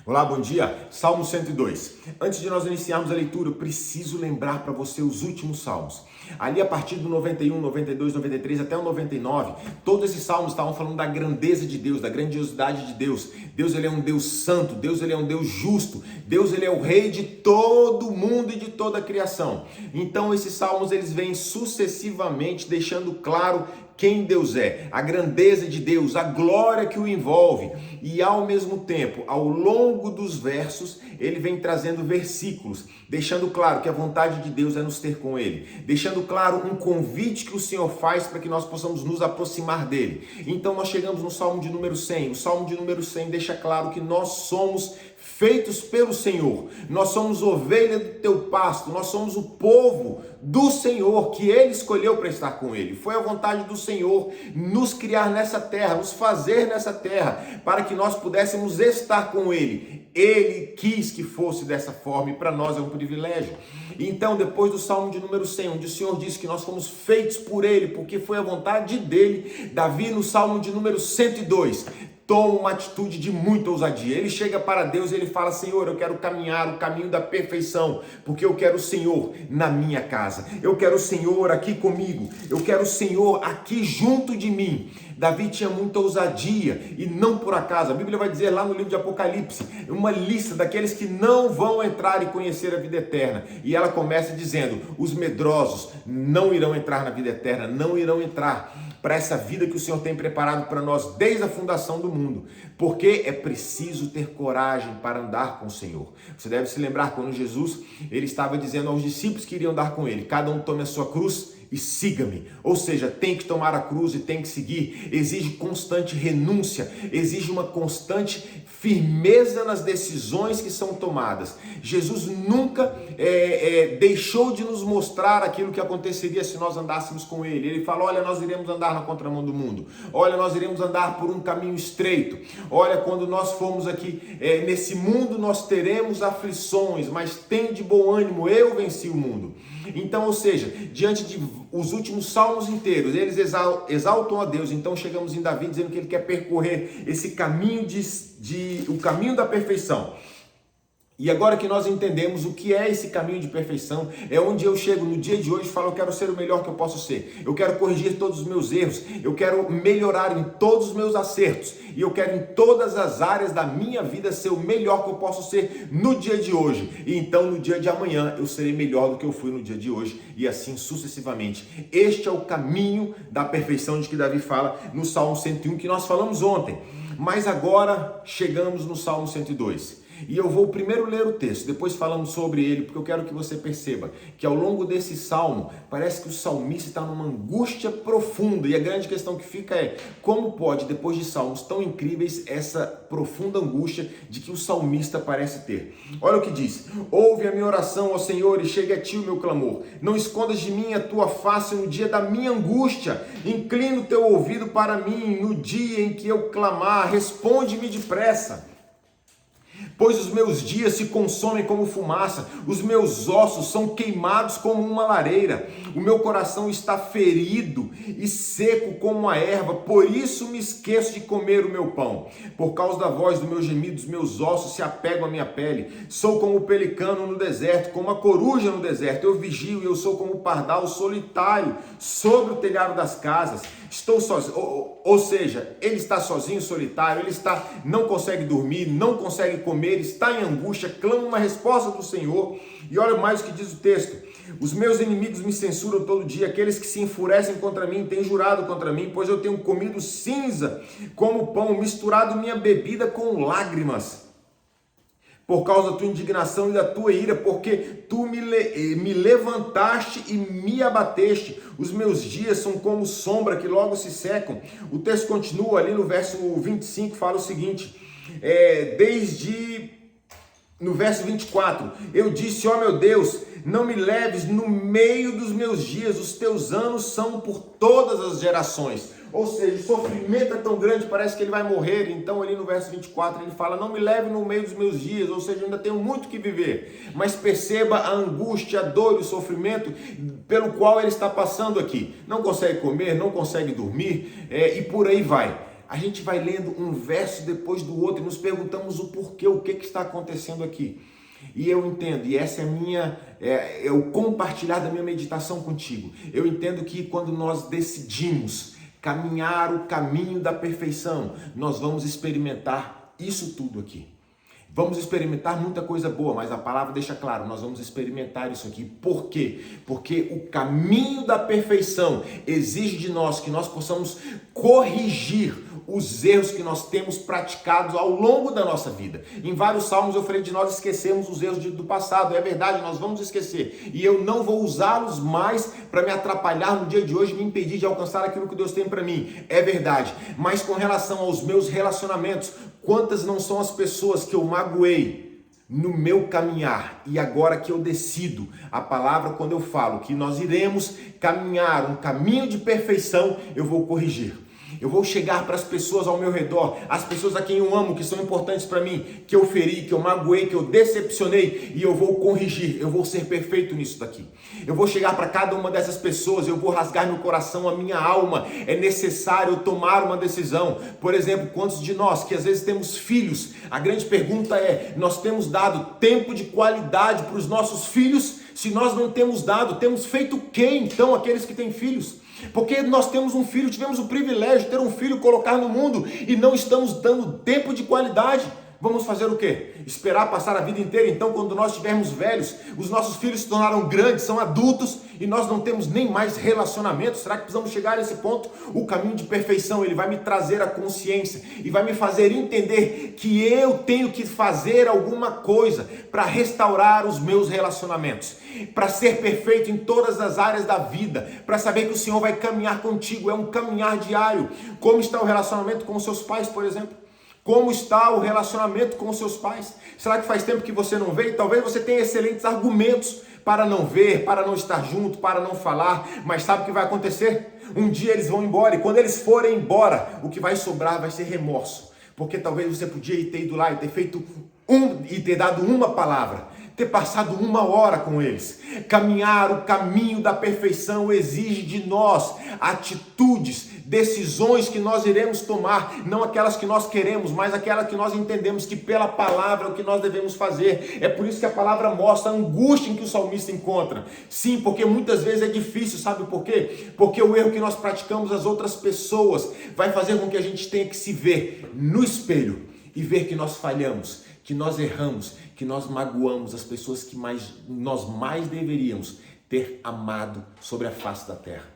Olá, bom dia. Salmo 102. Antes de nós iniciarmos a leitura, eu preciso lembrar para você os últimos salmos. Ali a partir do 91, 92, 93 até o 99, todos esses salmos estavam falando da grandeza de Deus, da grandiosidade de Deus. Deus, ele é um Deus santo, Deus, ele é um Deus justo, Deus, ele é o rei de todo mundo e de toda a criação. Então esses salmos, eles vêm sucessivamente deixando claro quem Deus é, a grandeza de Deus, a glória que o envolve. E ao mesmo tempo, ao longo dos versos, ele vem trazendo versículos, deixando claro que a vontade de Deus é nos ter com ele, deixando claro um convite que o Senhor faz para que nós possamos nos aproximar dele. Então nós chegamos no Salmo de número 100. O Salmo de número 100 deixa claro que nós somos feitos pelo Senhor, nós somos ovelha do teu pasto, nós somos o povo do Senhor, que Ele escolheu para estar com Ele. Foi a vontade do Senhor nos criar nessa terra, nos fazer nessa terra, para que nós pudéssemos estar com Ele. Ele quis que fosse dessa forma e para nós é um privilégio. Então, depois do Salmo de número 100, onde o Senhor diz que nós fomos feitos por Ele, porque foi a vontade dele, Davi no Salmo de número 102, toma uma atitude de muita ousadia. Ele chega para Deus e ele fala: Senhor, eu quero caminhar o caminho da perfeição, porque eu quero o Senhor na minha casa, eu quero o Senhor aqui comigo, eu quero o Senhor aqui junto de mim. Davi tinha muita ousadia e não por acaso. A Bíblia vai dizer lá no livro de Apocalipse, uma lista daqueles que não vão entrar e conhecer a vida eterna. E ela começa dizendo: os medrosos não irão entrar na vida eterna, não irão entrar para essa vida que o Senhor tem preparado para nós desde a fundação do mundo, porque é preciso ter coragem para andar com o Senhor. Você deve se lembrar quando Jesus, ele estava dizendo aos discípulos que iriam andar com ele: cada um tome a sua cruz e siga-me. Ou seja, tem que tomar a cruz e tem que seguir. Exige constante renúncia, exige uma constante firmeza nas decisões que são tomadas. Jesus nunca deixou de nos mostrar aquilo que aconteceria se nós andássemos com ele. Ele fala: olha, nós iremos andar na contramão do mundo. Olha, nós iremos andar por um caminho estreito. Olha, quando nós formos aqui nesse mundo, nós teremos aflições, mas tem de bom ânimo, eu venci o mundo. Então, ou seja, diante de os últimos salmos inteiros, eles exaltam a Deus. Então chegamos em Davi dizendo que ele quer percorrer esse caminho o caminho da perfeição. E agora que nós entendemos o que é esse caminho de perfeição, é onde eu chego no dia de hoje e falo: eu quero ser o melhor que eu posso ser, eu quero corrigir todos os meus erros, eu quero melhorar em todos os meus acertos, e eu quero em todas as áreas da minha vida ser o melhor que eu posso ser no dia de hoje. E então no dia de amanhã eu serei melhor do que eu fui no dia de hoje, e assim sucessivamente. Este é o caminho da perfeição de que Davi fala no Salmo 101, que nós falamos ontem. Mas agora chegamos no Salmo 102. E eu vou primeiro ler o texto, depois falamos sobre ele, porque eu quero que você perceba que ao longo desse salmo, parece que o salmista está numa angústia profunda. E a grande questão que fica é: como pode, depois de salmos tão incríveis, essa profunda angústia de que o salmista parece ter? Olha o que diz: ouve a minha oração, ó Senhor, e chegue a ti o meu clamor. Não escondas de mim a tua face no dia da minha angústia. Inclina o teu ouvido para mim no dia em que eu clamar. Responde-me depressa. Pois os meus dias se consomem como fumaça, os meus ossos são queimados como uma lareira, o meu coração está ferido e seco como a erva, por isso me esqueço de comer o meu pão. Por causa da voz do meu gemido, os meus ossos se apegam à minha pele. Sou como o pelicano no deserto, como a coruja no deserto. Eu vigio e eu sou como o pardal solitário sobre o telhado das casas. Estou sozinho, ou seja, ele está sozinho, solitário, não consegue dormir, não consegue comer, está em angústia, clama uma resposta do Senhor. E olha mais o que diz o texto: os meus inimigos me censuram todo dia, aqueles que se enfurecem contra mim têm jurado contra mim, pois eu tenho comido cinza como pão, misturado minha bebida com lágrimas. Por causa da tua indignação e da tua ira, porque tu me levantaste e me abateste. Os meus dias são como sombra que logo se secam. O texto continua ali no verso 25, fala o seguinte, no verso 24, eu disse: ó meu Deus, não me leves no meio dos meus dias, os teus anos são por todas as gerações. Ou seja, o sofrimento é tão grande, parece que ele vai morrer. Então ali no verso 24 ele fala: não me leve no meio dos meus dias, ou seja, eu ainda tenho muito que viver. Mas perceba a angústia, a dor e o sofrimento pelo qual ele está passando aqui. Não consegue comer, não consegue dormir, e por aí vai. A gente vai lendo um verso depois do outro e nos perguntamos o porquê, o que está acontecendo aqui. E eu entendo, e essa é o compartilhar da minha meditação contigo. Eu entendo que quando nós decidimos caminhar o caminho da perfeição, nós vamos experimentar isso tudo aqui. Vamos experimentar muita coisa boa, mas a palavra deixa claro, nós vamos experimentar isso aqui. Por quê? Porque o caminho da perfeição exige de nós que nós possamos corrigir os erros que nós temos praticados ao longo da nossa vida. Em vários salmos eu falei de nós esquecermos os erros do passado. É verdade, nós vamos esquecer. E eu não vou usá-los mais para me atrapalhar no dia de hoje, me impedir de alcançar aquilo que Deus tem para mim. É verdade. Mas com relação aos meus relacionamentos, quantas não são as pessoas que eu magoei no meu caminhar, e agora que eu decido, a palavra quando eu falo que nós iremos caminhar um caminho de perfeição, eu vou corrigir. Eu vou chegar para as pessoas ao meu redor, as pessoas a quem eu amo, que são importantes para mim, que eu feri, que eu magoei, que eu decepcionei, e eu vou corrigir, eu vou ser perfeito nisso daqui. Eu vou chegar para cada uma dessas pessoas, eu vou rasgar meu coração, a minha alma. É necessário tomar uma decisão. Por exemplo, quantos de nós que às vezes temos filhos, a grande pergunta é, nós temos dado tempo de qualidade para os nossos filhos? Se nós não temos dado, temos feito o que então aqueles que têm filhos? Porque nós temos um filho, tivemos o privilégio de ter um filho, colocar no mundo e não estamos dando tempo de qualidade. Vamos fazer o quê? Esperar passar a vida inteira? Então, quando nós estivermos velhos, os nossos filhos se tornaram grandes, são adultos e nós não temos nem mais relacionamento. Será que precisamos chegar a esse ponto? O caminho de perfeição, ele vai me trazer a consciência e vai me fazer entender que eu tenho que fazer alguma coisa para restaurar os meus relacionamentos, para ser perfeito em todas as áreas da vida, para saber que o Senhor vai caminhar contigo, é um caminhar diário. Como está o relacionamento com os seus pais, por exemplo? Como está o relacionamento com os seus pais? Será que faz tempo que você não vê? Talvez você tenha excelentes argumentos para não ver, para não estar junto, para não falar, mas sabe o que vai acontecer? Um dia eles vão embora e quando eles forem embora, o que vai sobrar vai ser remorso. Porque talvez você podia ter ido lá e ter feito e ter dado uma palavra, ter passado 1 hora com eles. Caminhar o caminho da perfeição exige de nós atitudes, decisões que nós iremos tomar, não aquelas que nós queremos, mas aquelas que nós entendemos que pela palavra é o que nós devemos fazer. É por isso que a palavra mostra a angústia em que o salmista encontra. Sim, porque muitas vezes é difícil, sabe por quê? Porque o erro que nós praticamos às outras pessoas vai fazer com que a gente tenha que se ver no espelho e ver que nós falhamos, que nós erramos, que nós magoamos as pessoas que nós mais deveríamos ter amado sobre a face da terra.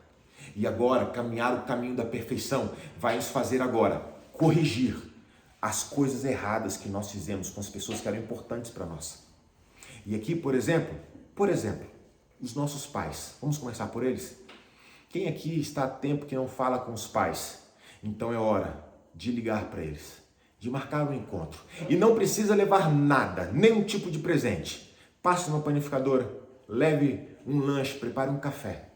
E agora, caminhar o caminho da perfeição vai nos fazer agora corrigir as coisas erradas que nós fizemos com as pessoas que eram importantes para nós. E aqui, por exemplo, os nossos pais. Vamos começar por eles? Quem aqui está há tempo que não fala com os pais? Então é hora de ligar para eles, de marcar um encontro. E não precisa levar nada, nenhum tipo de presente. Passe numa panificadora, leve um lanche, prepare um café.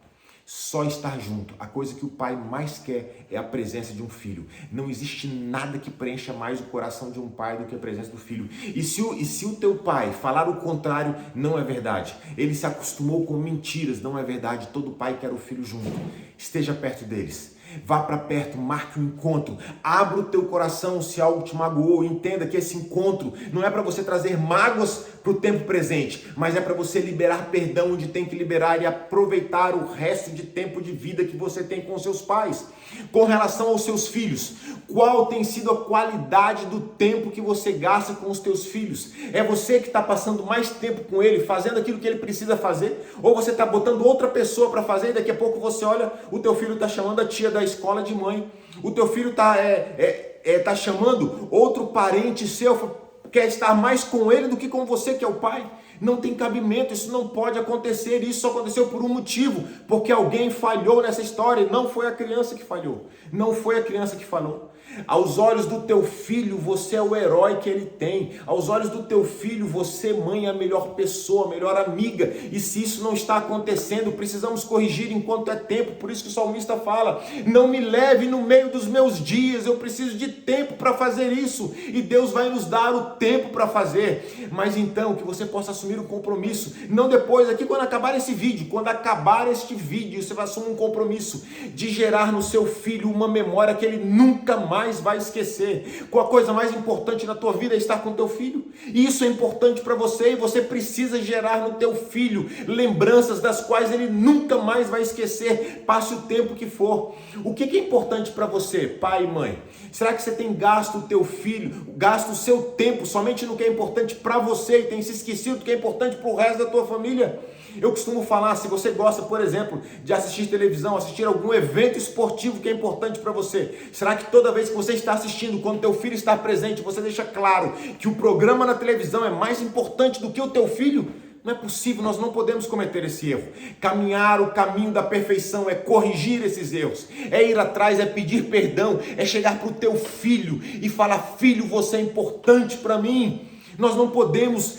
Só estar junto. A coisa que o pai mais quer é a presença de um filho. Não existe nada que preencha mais o coração de um pai do que a presença do filho. E se o teu pai falar o contrário, não é verdade. Ele se acostumou com mentiras, não é verdade. Todo pai quer o filho junto. Esteja perto deles. Vá para perto, marque um encontro, abra o teu coração se algo te magoou, entenda que esse encontro não é para você trazer mágoas para o tempo presente, mas é para você liberar perdão onde tem que liberar e aproveitar o resto de tempo de vida que você tem com seus pais. Com relação aos seus filhos, qual tem sido a qualidade do tempo que você gasta com os teus filhos? É você que está passando mais tempo com ele, fazendo aquilo que ele precisa fazer? Ou você está botando outra pessoa para fazer e daqui a pouco você olha, o teu filho está chamando a tia da escola de mãe, o teu filho está chamando outro parente seu, quer estar mais com ele do que com você que é o pai? Não tem cabimento, isso não pode acontecer, isso só aconteceu por um motivo, porque alguém falhou nessa história, e não foi a criança que falhou, não foi a criança que falhou. Aos olhos do teu filho, você é o herói que ele tem. Aos olhos do teu filho, você, mãe, é a melhor pessoa, a melhor amiga. E se isso não está acontecendo, precisamos corrigir enquanto é tempo. Por isso que o salmista fala, não me leve no meio dos meus dias, eu preciso de tempo para fazer isso. E Deus vai nos dar o tempo para fazer. Mas então, que você possa assumir o compromisso. Não depois, aqui quando acabar esse vídeo. Quando acabar este vídeo, você vai assumir um compromisso de gerar no seu filho uma memória que ele nunca mais mais vai esquecer. A coisa mais importante na tua vida é estar com teu filho. E isso é importante para você, e você precisa gerar no teu filho lembranças das quais ele nunca mais vai esquecer, passe o tempo que for. O que é importante para você, pai e mãe? Será que você tem gasto o teu filho, gasto o seu tempo somente no que é importante para você e tem se esquecido do que é importante para o resto da tua família? Eu costumo falar, se você gosta, por exemplo, de assistir televisão, assistir algum evento esportivo que é importante para você, será que toda vez que você está assistindo, quando teu filho está presente, você deixa claro que o programa na televisão é mais importante do que o teu filho? Não é possível, nós não podemos cometer esse erro. Caminhar o caminho da perfeição é corrigir esses erros, é ir atrás, é pedir perdão, é chegar para o teu filho e falar: filho, você é importante para mim. Nós não podemos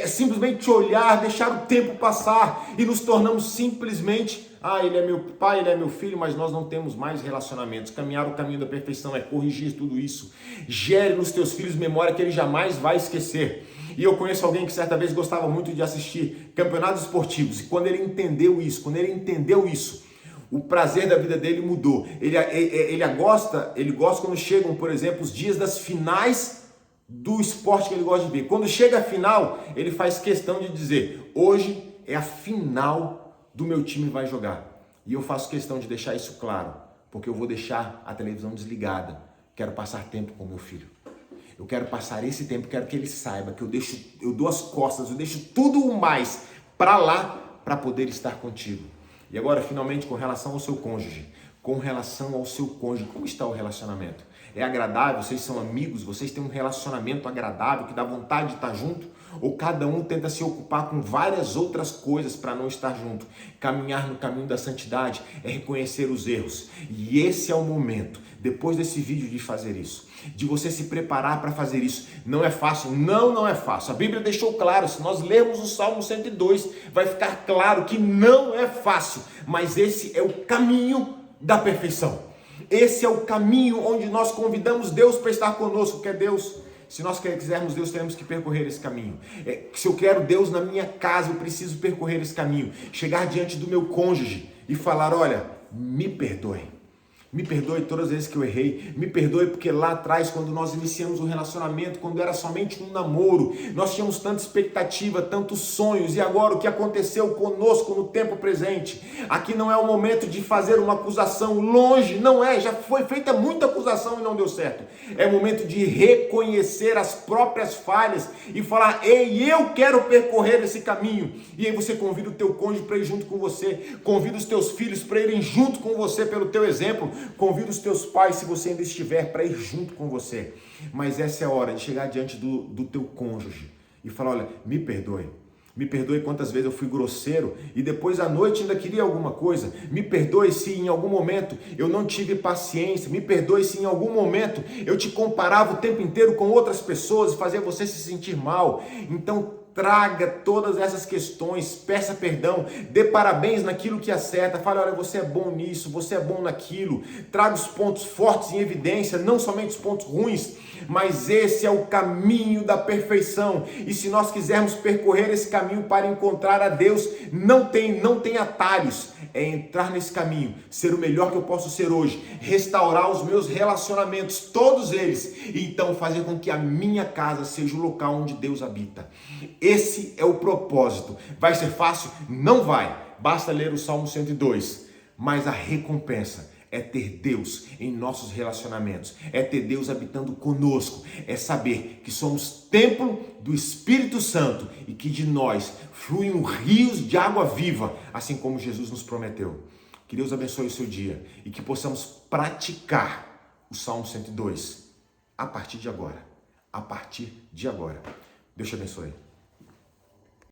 simplesmente olhar, deixar o tempo passar e nos tornamos simplesmente: ele é meu pai, ele é meu filho, mas nós não temos mais relacionamentos. Caminhar o caminho da perfeição é corrigir tudo isso. Gere nos teus filhos memória que ele jamais vai esquecer. E eu conheço alguém que certa vez gostava muito de assistir campeonatos esportivos, e quando ele entendeu isso, o prazer da vida dele mudou. Ele gosta quando chegam, por exemplo, os dias das finais do esporte que ele gosta de ver. Quando chega a final, ele faz questão de dizer: hoje é a final do meu time vai jogar. E eu faço questão de deixar isso claro, porque eu vou deixar a televisão desligada. Quero passar tempo com meu filho. Eu quero passar esse tempo, quero que ele saiba que eu dou as costas, eu deixo tudo o mais para lá para poder estar contigo. E agora, finalmente, com relação ao seu cônjuge. Como está o relacionamento? É agradável? Vocês são amigos? Vocês têm um relacionamento agradável que dá vontade de estar junto? Ou cada um tenta se ocupar com várias outras coisas para não estar junto? Caminhar no caminho da santidade é reconhecer os erros. E esse é o momento, depois desse vídeo, de fazer isso. De você se preparar para fazer isso. Não é fácil? Não é fácil. A Bíblia deixou claro, se nós lermos o Salmo 102, vai ficar claro que não é fácil. Mas esse é o caminho da perfeição. Esse é o caminho onde nós convidamos Deus para estar conosco, que é Deus. Se nós quisermos Deus, teremos que percorrer esse caminho. Se eu quero Deus na minha casa, eu preciso percorrer esse caminho. Chegar diante do meu cônjuge e falar: olha, me perdoe. Me perdoe todas as vezes que eu errei. Me perdoe porque lá atrás, quando nós iniciamos um relacionamento, quando era somente um namoro, nós tínhamos tanta expectativa, tantos sonhos. E agora o que aconteceu conosco no tempo presente? Aqui não é o momento de fazer uma acusação, longe, não é. Já foi feita muita acusação e não deu certo. É o momento de reconhecer as próprias falhas e falar: ei, eu quero percorrer esse caminho. E aí você convida o teu cônjuge para ir junto com você. Convida os teus filhos para irem junto com você pelo teu exemplo. Convida os teus pais, se você ainda estiver, para ir junto com você. Mas essa é a hora de chegar diante do teu cônjuge e falar: olha, me perdoe. Me perdoe quantas vezes eu fui grosseiro e depois à noite ainda queria alguma coisa. Me perdoe se em algum momento eu não tive paciência. Me perdoe se em algum momento eu te comparava o tempo inteiro com outras pessoas e fazia você se sentir mal. Então traga todas essas questões, peça perdão, dê parabéns naquilo que acerta, fale: olha, você é bom nisso, você é bom naquilo. Traga os pontos fortes em evidência, não somente os pontos ruins, mas esse é o caminho da perfeição. E se nós quisermos percorrer esse caminho para encontrar a Deus, não tem atalhos. É entrar nesse caminho, ser o melhor que eu posso ser hoje, restaurar os meus relacionamentos, todos eles, e então fazer com que a minha casa seja o local onde Deus habita. Esse é o propósito. Vai ser fácil? Não vai. Basta ler o Salmo 102. Mas a recompensa é ter Deus em nossos relacionamentos, é ter Deus habitando conosco, é saber que somos templo do Espírito Santo e que de nós fluem rios de água viva, assim como Jesus nos prometeu. Que Deus abençoe o seu dia e que possamos praticar o Salmo 102 a partir de agora. Deus te abençoe.